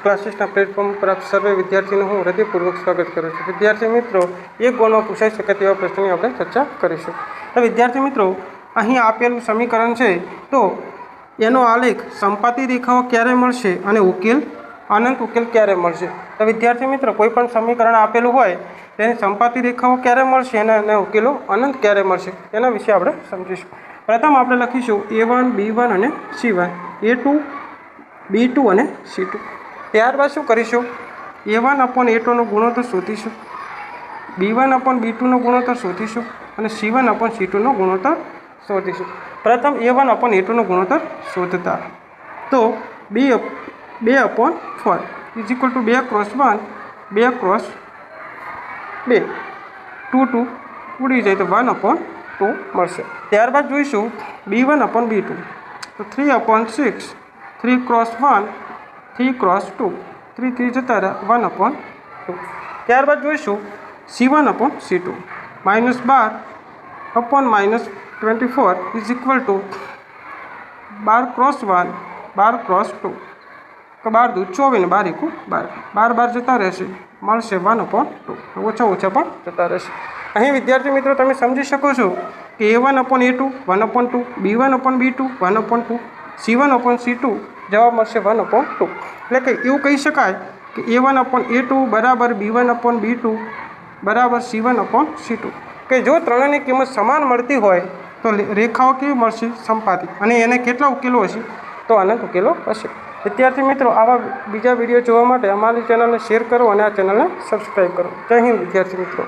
ક્લાસીસના platform પર આપ સર્વે વિદ્યાર્થીનું હું હૃદયપૂર્વક સ્વાગત કરું છું। વિદ્યાર્થી મિત્રો, એક ગોળમાં પૂછાઈ શકે તેવા પ્રશ્નની આપણે ચર્ચા કરીશું। તો વિદ્યાર્થી મિત્રો, અહીં આપેલું સમીકરણ છે, તો એનો આલેખ સંપાતી રેખાઓ ક્યારે મળશે અને ઉકેલ અનંત ઉકેલ ક્યારે મળશે? તો વિદ્યાર્થી મિત્રો, કોઈ પણ સમીકરણ આપેલું હોય તેની સંપાતી રેખાઓ ક્યારે મળશે અને ઉકેલો અનંત ક્યારે મળશે તેના વિશે આપણે સમજીશું। પ્રથમ આપણે લખીશું A1, B1 અને C1, A2, B2 અને C2। ત્યારબાદ શું કરીશું? A1/A2 ગુણોત્તર શોધીશું, B1/B2 ગુણોત્તર શોધીશું અને C1/C2 ગુણોત્તર શોધીશું। પ્રથમ A1/A2 ગુણોત્તર શોધતા, તો 2/4 is equal to 2x1 2x2, 2 ઉડી જાય તો 1/2 મળશે। ત્યારબાદ જોઈશું B1/B2, તો 3/6, 3x1 3x2, 3 જતા રહ્યા 1/2। ત્યારબાદ જોઈશું C1/C2, -12/-24 is equal to 12x1 12x2, તો 12 × 2 = 24 ને 12 જતા રહેશે, મળશે 1/2, ઓછા ઓછા પણ જતા રહેશે। અહીં વિદ્યાર્થી મિત્રો તમે સમજી શકો છો કે A1/A2 1/2, B1/B2 1/2, C1/C2 જવાબ મળશે 1/2। એટલે કે એવું કહી શકાય કે A1/A2 બરાબર B1/B2 બરાબર C1/C2, કે જો ત્રણેયની કિંમત સમાન મળતી હોય તો રેખાઓ કેવી મળશે? સંપાતી, અને એને કેટલા ઉકેલો હશે? તો અનંત ઉકેલો હશે। વિદ્યાર્થી મિત્રો, આવા બીજા વિડીયો જોવા માટે અમારી ચેનલને શેર કરો અને આ ચેનલને સબસ્ક્રાઈબ કરો। જય હિન્દ વિદ્યાર્થી મિત્રો।